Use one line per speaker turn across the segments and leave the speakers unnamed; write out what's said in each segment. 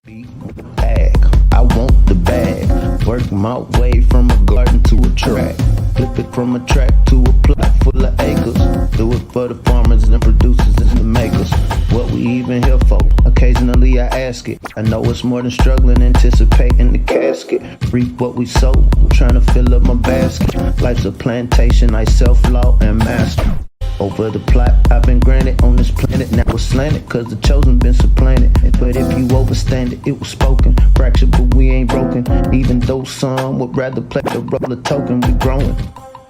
Bag, I want the bag. Work my way from a garden to a track. Flip it from a track to a plot full of acres. Do it for the farmers and the producers and the makers. What we even here for? Occasionally I ask it. I know it's more than struggling, anticipating the casket. Reap what we sow, trying to fill up my basket. Life's a plantation, I self-law and master. Over the plot I've been granted on this planet. Now it's slanted, cause the chosen been supplanted. But if you overstand it, it was spoken. Fractured, but we ain't broken. Even though some would rather play the role of token, we growing.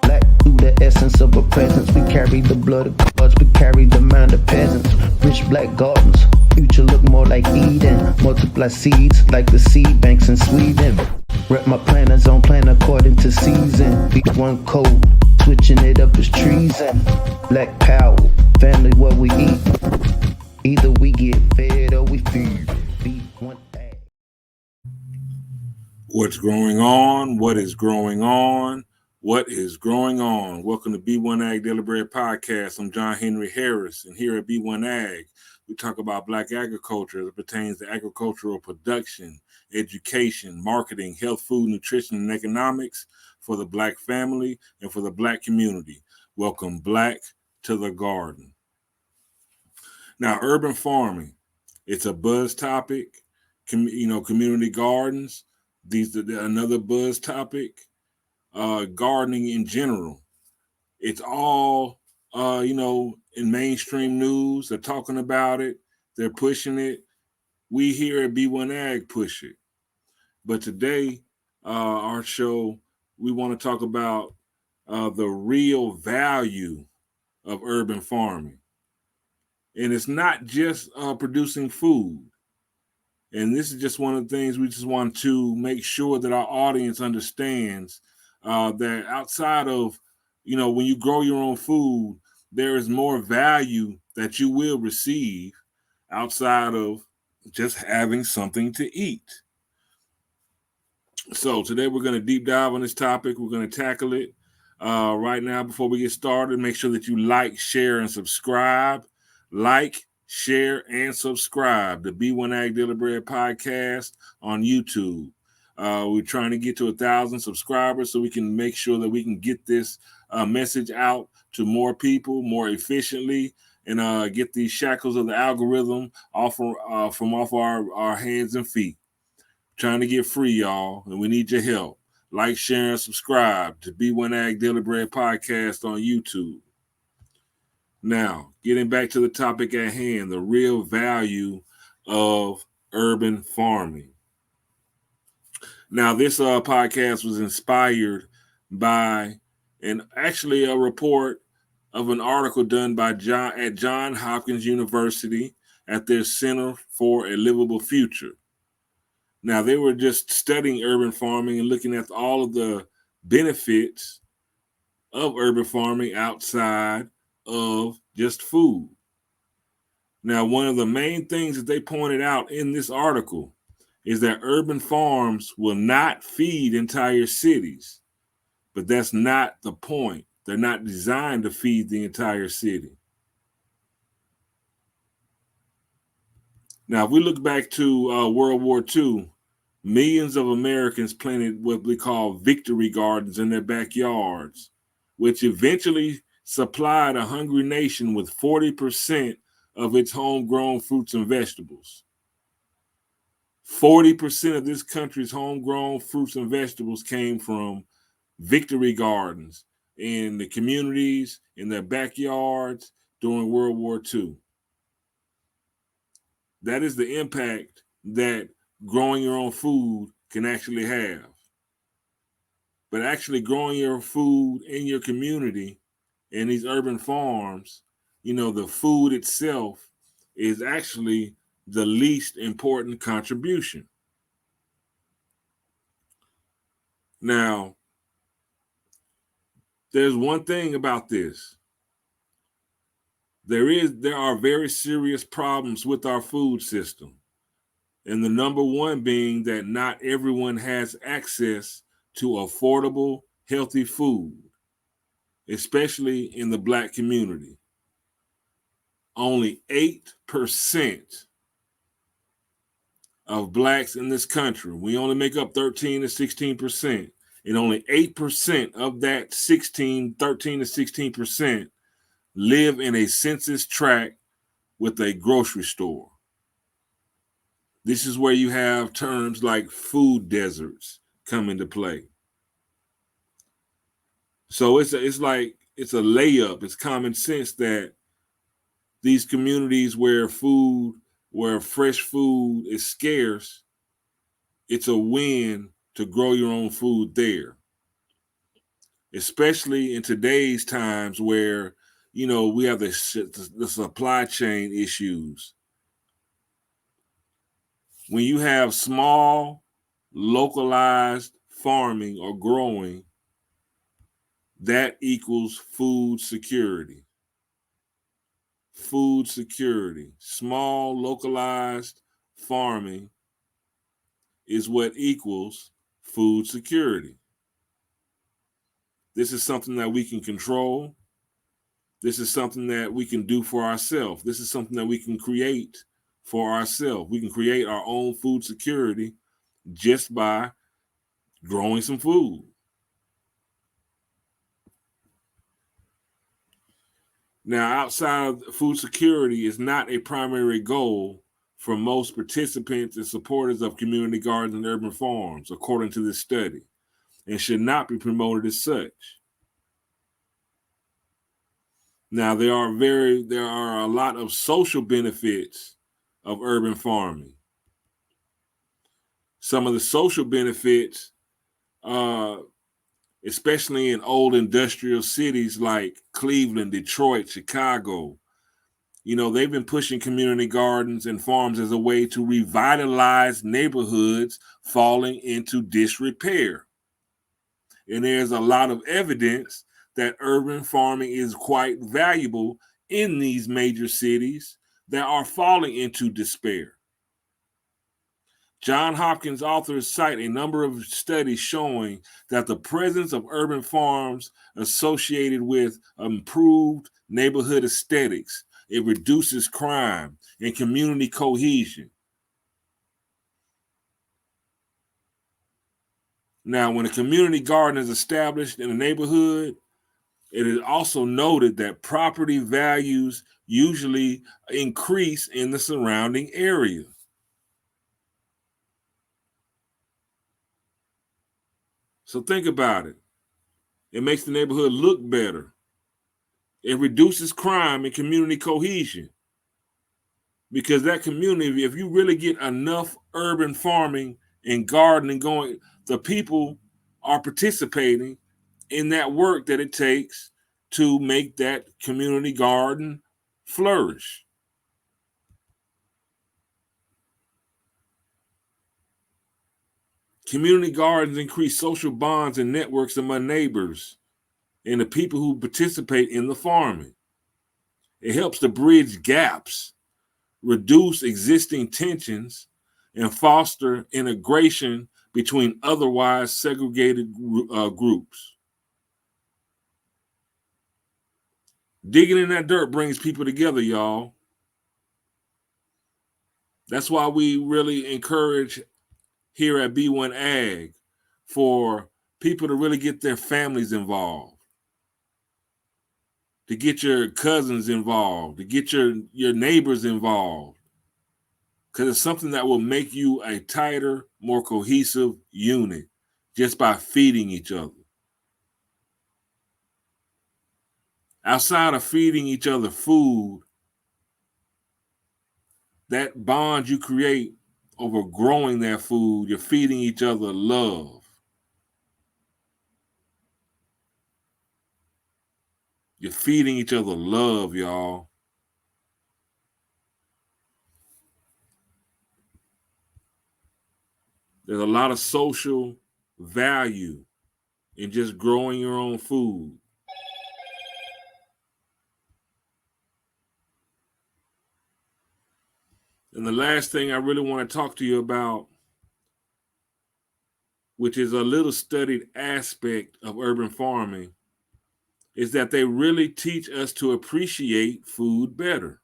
Black through the essence of a presence. We carry the blood of gods, we carry the mind of peasants. Rich black gardens, future look more like Eden. Multiply seeds like the seed banks in Sweden. Rep my planners on plan according to season. B1 code, switching it up is treason. Black power, family what we eat. Either we get fed or we feed. B1AG.
What's growing on? What is growing on? What is growing on? Welcome to B1AG Deliberate Podcast. I'm John Henry Harris, and here at B1AG, we talk about Black agriculture as it pertains to agricultural production, education, marketing, health, food, nutrition, and economics for the Black family and for the Black community. Welcome Black to the garden. Now, urban farming, it's a buzz topic. Community gardens, these are another buzz topic. Gardening in general, it's all in mainstream news. They're talking about it. They're pushing it. We here at B1AG push it. But today, our show, we want to talk about the real value of urban farming. And it's not just producing food. And this is just one of the things we just want to make sure that our audience understands that outside of, when you grow your own food, there is more value that you will receive outside of just having something to eat. So today we're going to deep dive on this topic. We're going to tackle it right now. Before we get started, make sure that you like, share, and subscribe. Like, share, and subscribe to B1AG Deliberate Podcast on YouTube. We're trying to get to 1,000 subscribers so we can make sure that we can get this message out to more people more efficiently and get these shackles of the algorithm from off our hands and feet. Trying to get free, y'all, and we need your help. Like, share, and subscribe to B1AG Deliberate Podcast on YouTube. Now, getting back to the topic at hand, the real value of urban farming. Now, this podcast was inspired by a report of an article done by at Johns Hopkins University at their Center for a Livable Future. Now, they were just studying urban farming and looking at all of the benefits of urban farming outside of just food. Now, one of the main things that they pointed out in this article is that urban farms will not feed entire cities, but that's not the point. They're not designed to feed the entire city. Now, if we look back to World War II, millions of Americans planted what we call victory gardens in their backyards, which eventually supplied a hungry nation with 40% of its homegrown fruits and vegetables. 40% of this country's homegrown fruits and vegetables came from victory gardens in the communities, in their backyards during World War II. That is the impact that growing your own food can actually have. But actually growing your food in your community in these urban farms, the food itself is actually the least important contribution. Now, there's one thing about this. There are very serious problems with our food system. And the number one being that not everyone has access to affordable, healthy food, especially in the Black community. Only 8% of blacks in this country. We only make up 13 to 16%. And only 8% of that 13 to 16% live in a census tract with a grocery store. This is where you have terms like food deserts come into play. So it's a layup. It's common sense that these communities where fresh food is scarce, it's a win to grow your own food there. Especially in today's times where, we have the supply chain issues. When you have small, localized farming or growing, that equals food security. Food security. Small, localized farming is what equals food security. This is something that we can control. This is something that we can do for ourselves. This is something that we can create for ourselves. We can create our own food security just by growing some food. Now, outside of food security is not a primary goal for most participants and supporters of community gardens and urban farms, according to this study, and should not be promoted as such. Now, there are a lot of social benefits of urban farming. Some of the social benefits, especially in old industrial cities like Cleveland, Detroit, Chicago, they've been pushing community gardens and farms as a way to revitalize neighborhoods falling into disrepair. And there's a lot of evidence that urban farming is quite valuable in these major cities that are falling into despair. Johns Hopkins authors cite a number of studies showing that the presence of urban farms associated with improved neighborhood aesthetics, it reduces crime and community cohesion. Now, when a community garden is established in a neighborhood, it is also noted that property values usually increase in the surrounding area. So think about it. It makes the neighborhood look better. It reduces crime and community cohesion. Because that community, if you really get enough urban farming and gardening going, the people are participating in that work that it takes to make that community garden flourish. Community gardens increase social bonds and networks among neighbors and the people who participate in the farming. It helps to bridge gaps, reduce existing tensions, and foster integration between otherwise segregated groups. Digging in that dirt brings people together, y'all. That's why we really encourage here at B1AG for people to really get their families involved, to get your cousins involved, to get your neighbors involved, because it's something that will make you a tighter, more cohesive unit just by feeding each other. Outside of feeding each other food, that bond you create over growing that food, you're feeding each other love. You're feeding each other love, y'all. There's a lot of social value in just growing your own food. And the last thing I really want to talk to you about, which is a little studied aspect of urban farming, is that they really teach us to appreciate food better.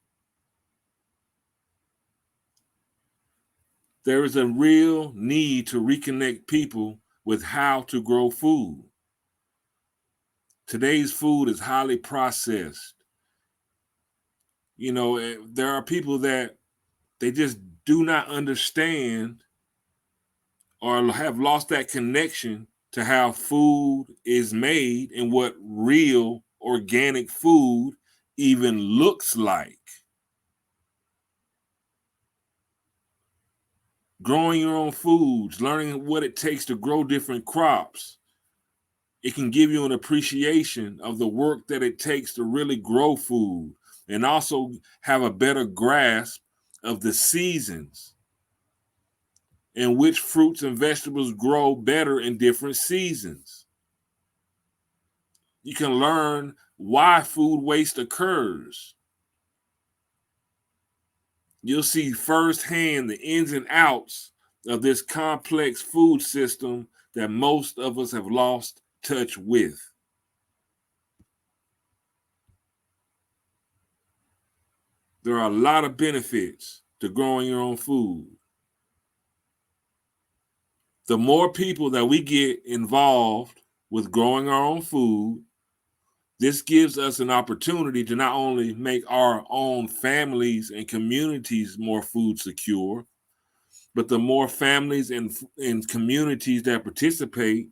There is a real need to reconnect people with how to grow food. Today's food is highly processed. There are people that they just do not understand or have lost that connection to how food is made and what real organic food even looks like. Growing your own foods, learning what it takes to grow different crops, it can give you an appreciation of the work that it takes to really grow food and also have a better grasp of the seasons and which fruits and vegetables grow better in different seasons. You can learn why food waste occurs. You'll see firsthand the ins and outs of this complex food system that most of us have lost touch with. There are a lot of benefits to growing your own food. The more people that we get involved with growing our own food, this gives us an opportunity to not only make our own families and communities more food secure, but the more families and communities that participate,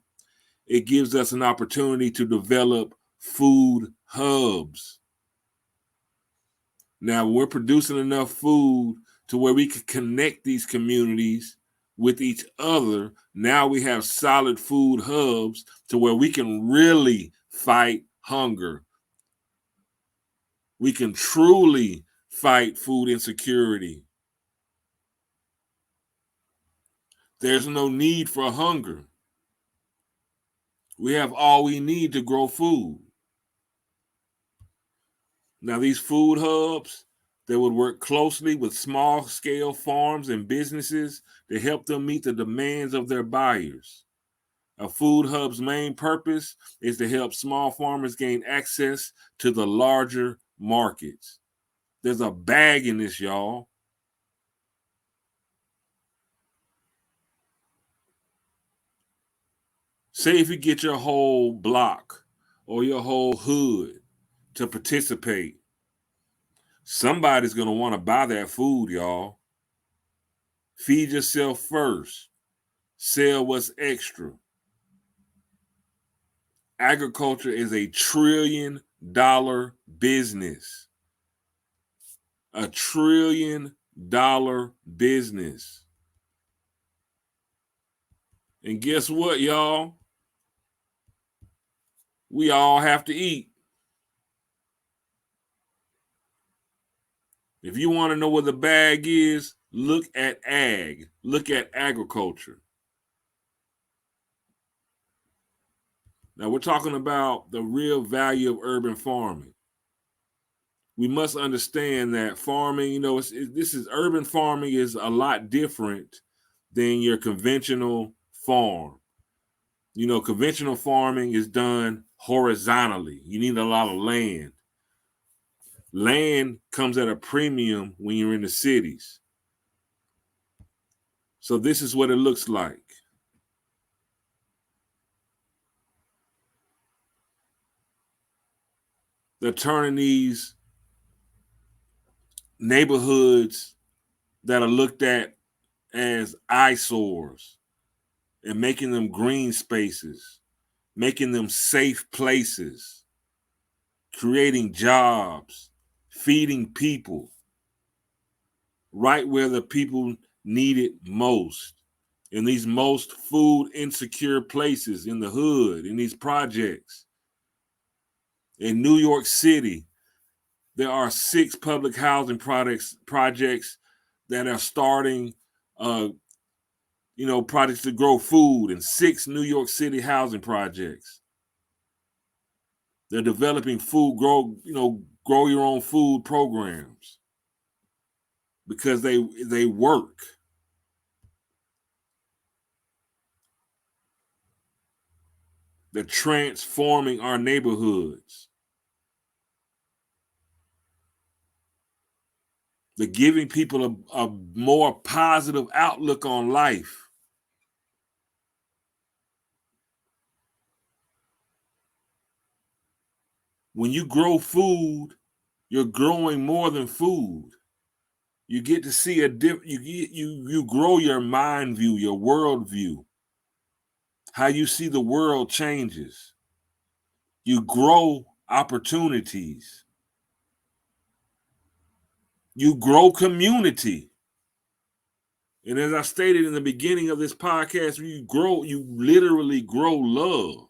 it gives us an opportunity to develop food hubs. Now, we're producing enough food to where we can connect these communities with each other. Now we have solid food hubs to where we can really fight hunger. We can truly fight food insecurity. There's no need for hunger. We have all we need to grow food. Now, these food hubs, they would work closely with small-scale farms and businesses to help them meet the demands of their buyers. A food hub's main purpose is to help small farmers gain access to the larger markets. There's a bag in this, y'all. Say if you get your whole block or your whole hood to participate, somebody's going to want to buy that food, y'all. Feed yourself first. Sell what's extra. Agriculture is a $1 trillion business. A $1 trillion business. And guess what, y'all? We all have to eat. If you want to know what the bag is, look at ag. Look at agriculture. Now, we're talking about the real value of urban farming. We must understand that farming, urban farming is a lot different than your conventional farm. Conventional farming is done horizontally. You need a lot of land. Land comes at a premium when you're in the cities. So this is what it looks like. They're turning these neighborhoods that are looked at as eyesores and making them green spaces, making them safe places, creating jobs, feeding people right where the people need it most. In these most food insecure places, in the hood, in these projects. In New York City, there are 6 public housing projects that are starting, projects to grow food in 6 New York City housing projects. They're developing grow your own food programs because they work. They're transforming our neighborhoods. but giving people a more positive outlook on life. When you grow food, you're growing more than food. You get to see you grow your mind view, your world view. How you see the world changes. You grow opportunities. You grow community. And as I stated in the beginning of this podcast, you literally grow love.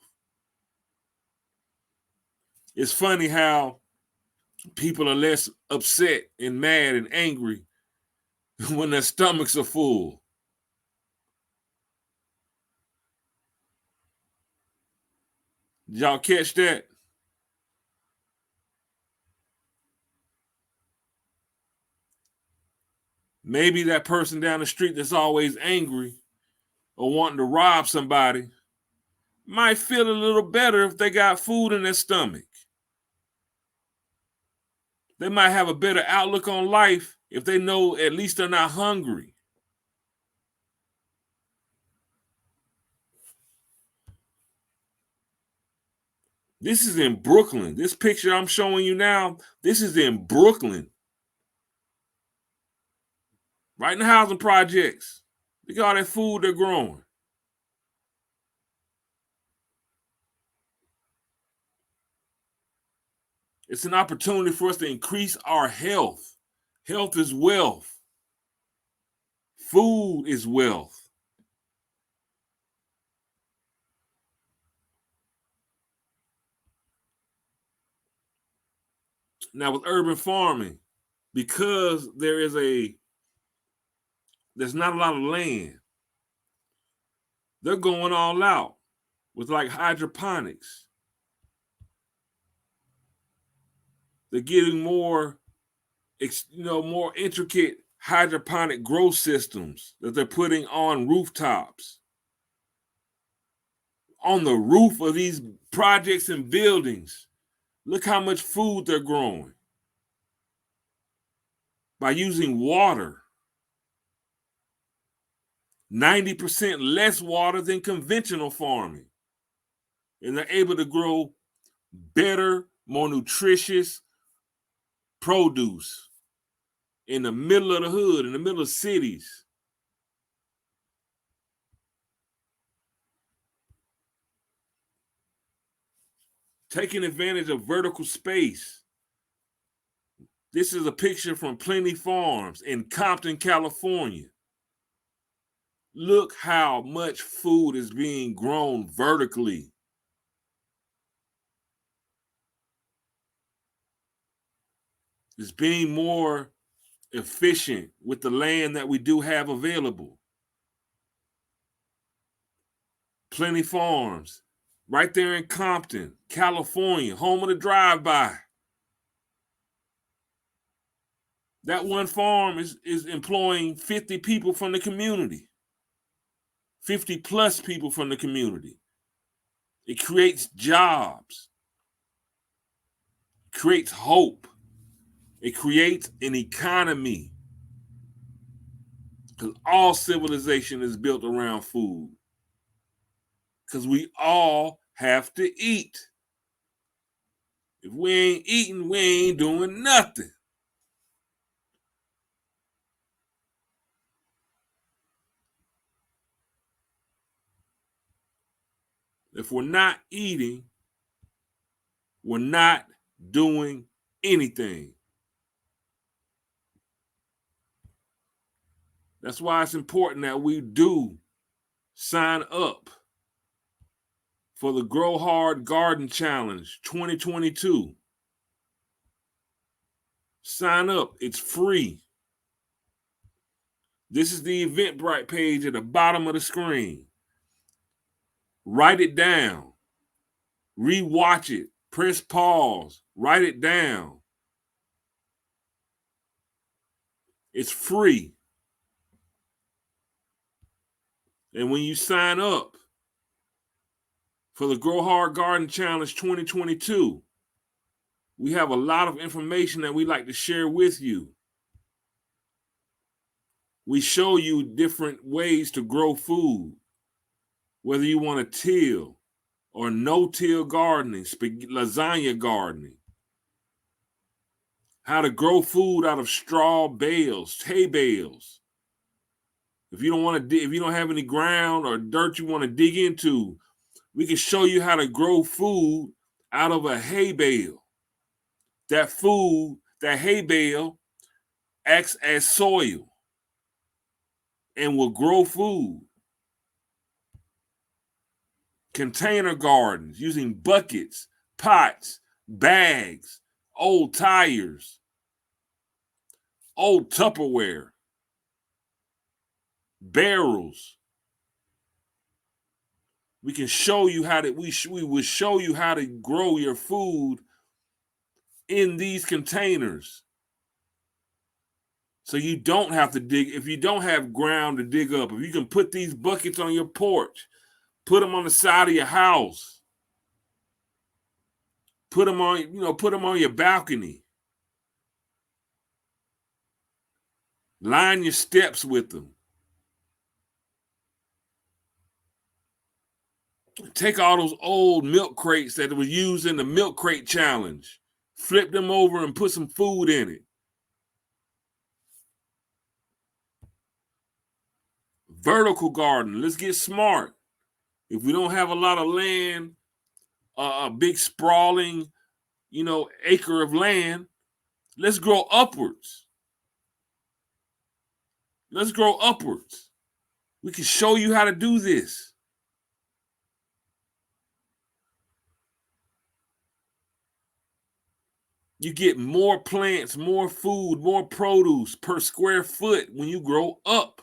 It's funny how people are less upset and mad and angry when their stomachs are full. Did y'all catch that? Maybe that person down the street that's always angry or wanting to rob somebody might feel a little better if they got food in their stomach. They might have a better outlook on life if they know at least they're not hungry. This is in Brooklyn. This picture I'm showing you now, this is in Brooklyn. Right in the housing projects. Look at all that food they're growing. It's an opportunity for us to increase our health. Health is wealth. Food is wealth. Now with urban farming, because there's not a lot of land, they're going all out with like hydroponics. They're getting more intricate hydroponic grow systems that they're putting on rooftops. On the roof of these projects and buildings, look how much food they're growing by using water. 90% less water than conventional farming. And they're able to grow better, more nutritious produce in the middle of the hood, in the middle of cities. Taking advantage of vertical space. This is a picture from Plenty Farms in Compton, California. Look how much food is being grown vertically. It's being more efficient with the land that we do have available. Plenty Farms, right there in Compton, California, home of the drive-by. That one farm is employing 50 people from the community. 50 plus people from the community. It creates jobs. It creates hope. It creates an economy. Because all civilization is built around food. Because we all have to eat. If we ain't eating, we ain't doing nothing. If we're not eating, we're not doing anything. That's why it's important that we do sign up for the Grow Hard Garden Challenge 2022. Sign up. It's free. This is the Eventbrite page at the bottom of the screen. Write it down. Rewatch it. Press pause. Write it down. It's free. And when you sign up for the Grow Hard Garden Challenge 2022, we have a lot of information that we like to share with you. We show you different ways to grow food, whether you want to till or no-till gardening, lasagna gardening, how to grow food out of straw bales, hay bales. If you don't have any ground or dirt you want to dig into, we can show you how to grow food out of a hay bale. That hay bale acts as soil and will grow food. Container gardens using buckets, pots, bags, old tires, old Tupperware, barrels. We can show you how to, we will show you how to grow your food in these containers. So you don't have to dig. If you don't have ground to dig up, if you can put these buckets on your porch, put them on the side of your house, put them on your balcony, line your steps with them. Take all those old milk crates that were used in the milk crate challenge, flip them over and put some food in it. Vertical garden. Let's get smart. If we don't have a lot of land, a big sprawling, acre of land, let's grow upwards. Let's grow upwards. We can show you how to do this. You get more plants, more food, more produce per square foot when you grow up.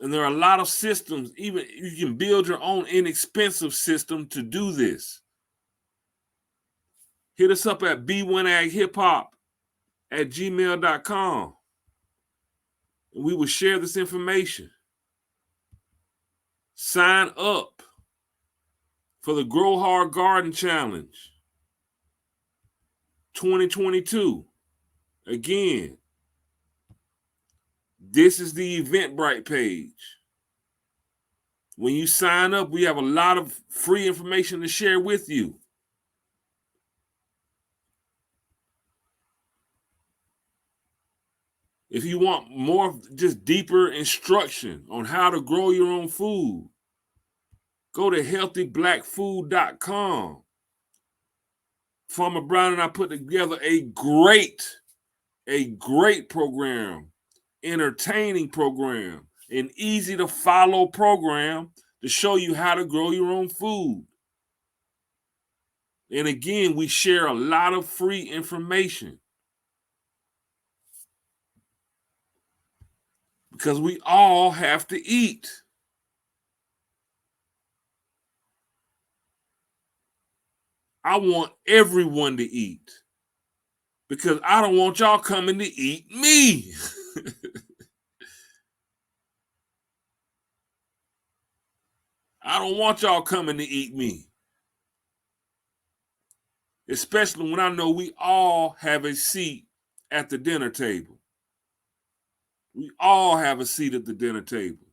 And there are a lot of systems, even you can build your own inexpensive system to do this. Hit us up at B1AGHipHop@gmail.com. And we will share this information. Sign up for the Grow Hard Garden Challenge 2022. Again, this is the Eventbrite page. When you sign up, we have a lot of free information to share with you. If you want more, just deeper instruction on how to grow your own food, go to healthyblackfood.com. Farmer Brown and I put together a great program, entertaining program, an easy to follow program to show you how to grow your own food. And again, we share a lot of free information because we all have to eat. I want everyone to eat because I don't want y'all coming to eat me. I don't want y'all coming to eat me. Especially when I know we all have a seat at the dinner table. We all have a seat at the dinner table.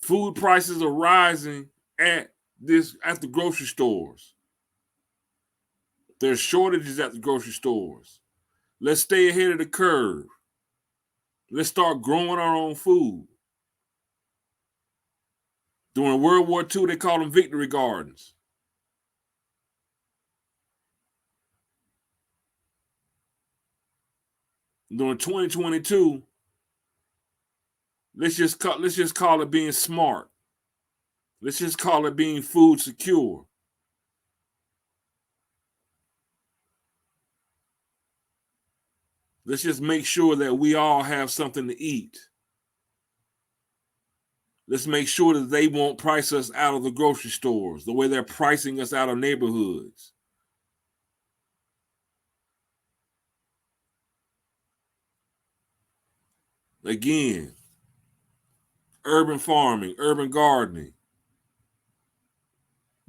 Food prices are rising at the grocery stores. There's shortages at the grocery stores. Let's stay ahead of the curve. Let's start growing our own food. During World War II, they called them victory gardens. During 2022, let's just call it being smart. Let's just call it being food secure. Let's just make sure that we all have something to eat. Let's make sure that they won't price us out of the grocery stores the way they're pricing us out of neighborhoods. Again, urban farming, urban gardening.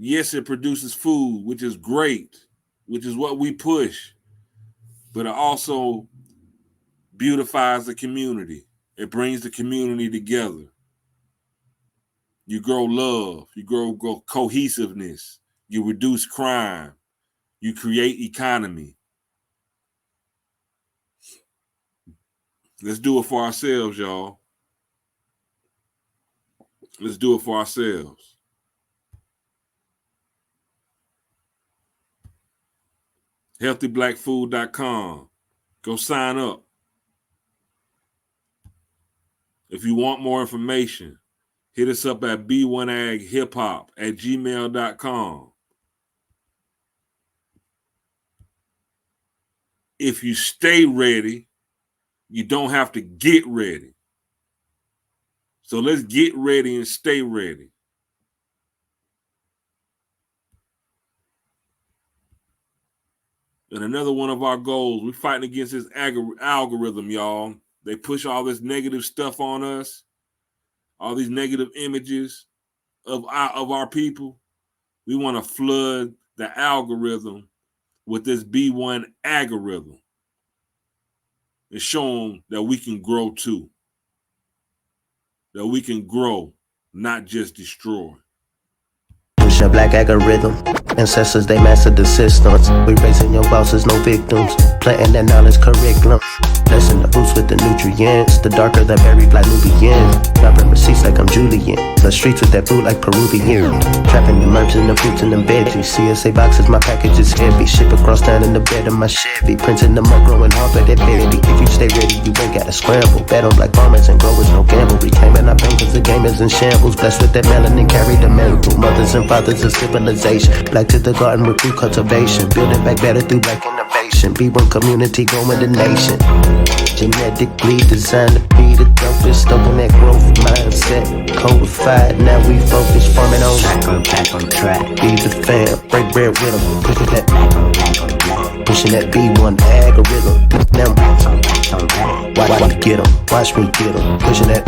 Yes, it produces food, which is great, which is what we push, but it also beautifies the community. It brings the community together. You grow love, you grow cohesiveness, you reduce crime, you create economy. Let's do it for ourselves, y'all. Let's do it for ourselves. HealthyBlackFood.com. Go sign up. If you want more information, hit us up at B1AGHipHop@gmail.com. If you stay ready, you don't have to get ready. So let's get ready and stay ready. And another one of our goals, we're fighting against this algorithm, y'all. They push all this negative stuff on us, all these negative images of our people. We want to flood the algorithm with this B1 algorithm and show them that we can grow too. That we can grow, not just destroy.
Push a black algorithm. Ancestors, they mastered the systems. We raising your bosses, no victims. Planting that knowledge curriculum. Blessing the boots with the nutrients. The darker the berry, like Nubian. Dropping receipts like I'm Julian. The streets with that boot like Peruvian. Trapping the merch and the fruits and the veggies. CSA boxes, my package is heavy. Ship across down in the bed of my Chevy. Printing them up, growing hard by that baby. If you stay ready, you ain't gotta scramble. Bet on black farmers and growers, no gamble. Reclaiming our pain cause the game is in shambles. Blessed with that melanin, carry the miracle. Mothers and fathers of civilization. Black to the garden with through cultivation. Building back better through black innovation. B1 community growing the nation. Genetically designed to be the dopest. Stoking that growth mindset. Codified, now we focus. Farming on track on track. Be the fam, break bread with them. Pushing that B1 algorithm. Now watch me get them. Watch me get them. Pushing that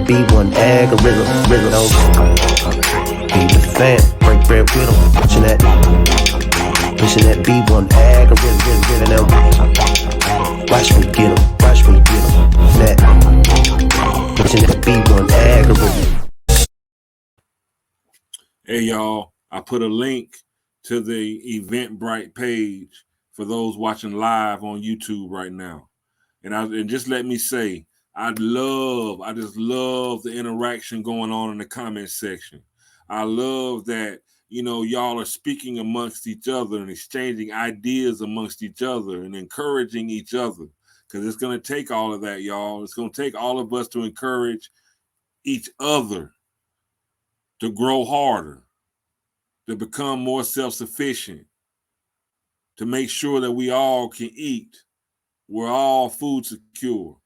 B1 algorithm. Be the fam, break bread with them. Pushing that B1 algorithm. Watch me get them. Watch me get them. Pushing that B1 algorithm.
Hey, y'all, I put a link to the Eventbrite page for those watching live on YouTube right now. And just let me say, I just love the interaction going on in the comment section. I love that, y'all are speaking amongst each other and exchanging ideas amongst each other and encouraging each other. Because it's going to take all of that, y'all. It's going to take all of us to encourage each other to grow harder, to become more self-sufficient, to make sure that we all can eat. We're all food secure.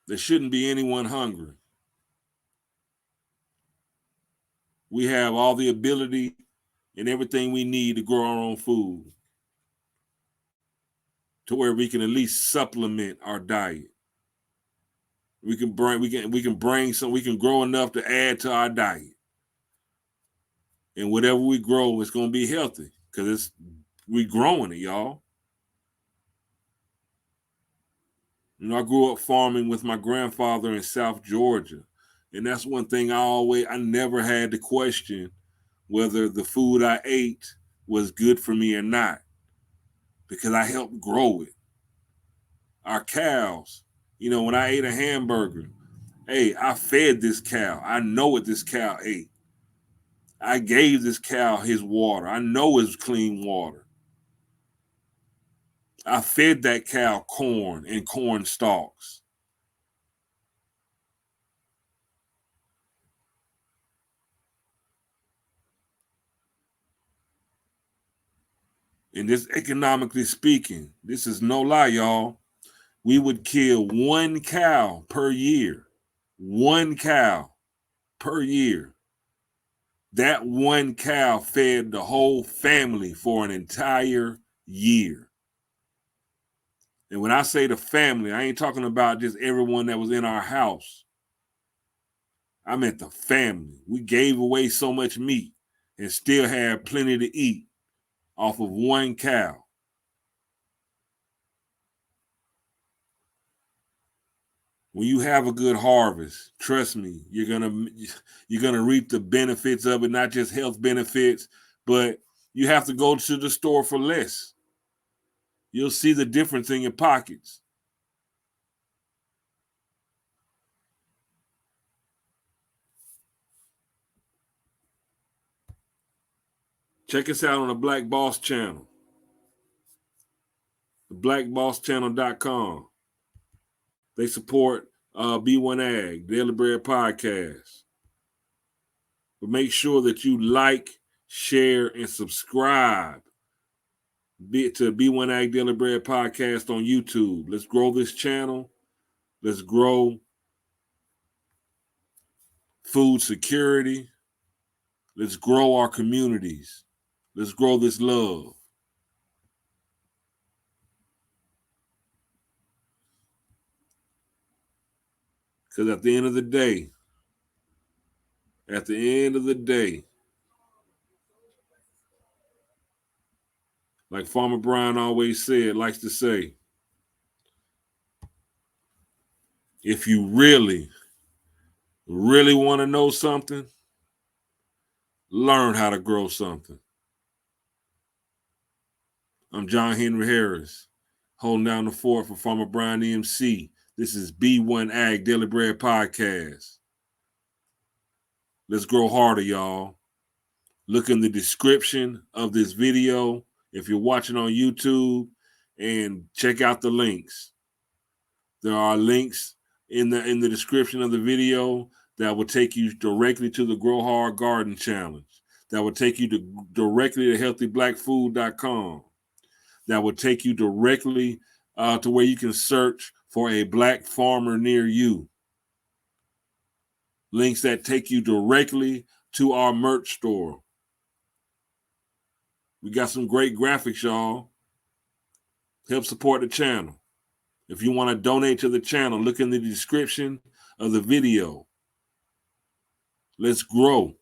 There shouldn't be anyone hungry. We have all the ability and everything we need to grow our own food to where we can at least supplement our diet. We can grow enough to add to our diet. And whatever we grow, it's going to be healthy because we growing it, y'all. I grew up farming with my grandfather in South Georgia. And that's one thing I never had to question whether the food I ate was good for me or not, because I helped grow it. Our cows, when I ate a hamburger, hey, I fed this cow. I know what this cow ate. I gave this cow his water. I know it's clean water. I fed that cow corn and corn stalks. And this, economically speaking, this is no lie, y'all. We would kill one cow per year. One cow per year. That one cow fed the whole family for an entire year. And when I say the family, I ain't talking about just everyone that was in our house. I meant the family. We gave away so much meat and still had plenty to eat off of one cow. When you have a good harvest, trust me, you're gonna reap the benefits of it, not just health benefits, but you have to go to the store for less. You'll see the difference in your pockets. Check us out on the Black Boss channel, theblackbosschannel.com. They support B1AG, Daily Bread Podcast. But make sure that you like, share, and subscribe to B1AG Daily Bread Podcast on YouTube. Let's grow this channel. Let's grow food security. Let's grow our communities. Let's grow this love. Because at the end of the day, like Farmer Brian always likes to say, if you really, really want to know something, learn how to grow something. I'm John Henry Harris, holding down the fort for Farmer Brian EMC. This is B1AG Daily Bread Podcast. Let's grow harder, y'all. Look in the description of this video if you're watching on YouTube, and check out the links. There are links in the description of the video that will take you directly to the Grow Hard Garden Challenge, that will take you directly to healthyblackfood.com, that will take you directly to where you can search for a black farmer near you. Links that take you directly to our merch store. We got some great graphics, y'all. Help support the channel. If you want to donate to the channel, look in the description of the video. Let's grow.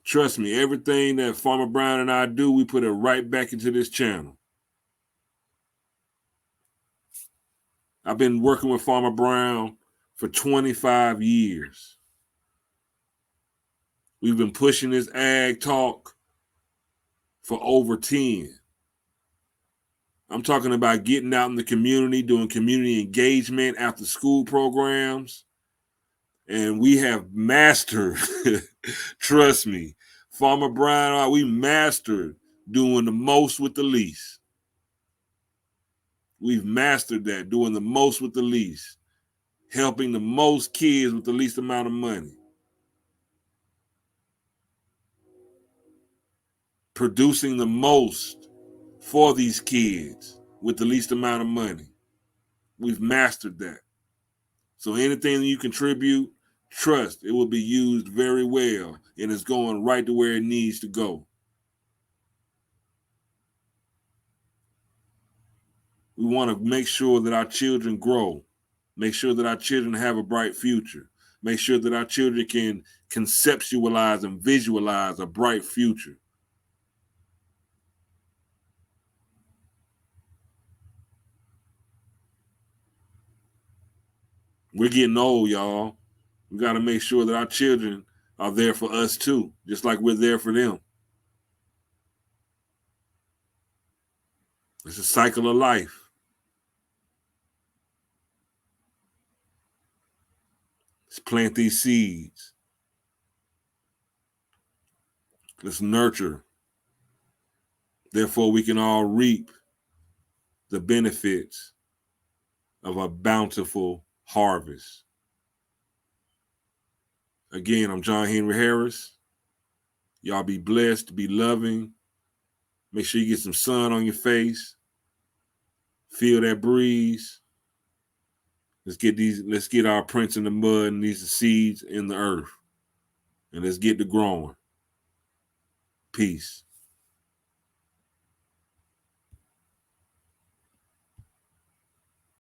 Trust me, everything that Farmer Brown and I do, we put it right back into this channel. I've been working with Farmer Brown for 25 years. We've been pushing this ag talk for over 10. I'm talking about getting out in the community, doing community engagement, after school programs. And we have mastered, trust me, Farmer Brian, we mastered doing the most with the least. We've mastered that, doing the most with the least, helping the most kids with the least amount of money, producing the most for these kids with the least amount of money. We've mastered that. So anything that you contribute, trust, it will be used very well, and it's going right to where it needs to go. We want to make sure that our children grow, make sure that our children have a bright future, make sure that our children can conceptualize and visualize a bright future. We're getting old, y'all. We got to make sure that our children are there for us too, just like we're there for them. It's a cycle of life. Let's plant these seeds. Let's nurture. Therefore, we can all reap the benefits of a bountiful harvest. Again, I'm John Henry Harris. Y'all be blessed, be loving. Make sure you get some sun on your face. Feel that breeze. Let's get our prints in the mud and these seeds in the earth. And let's get to growing. Peace.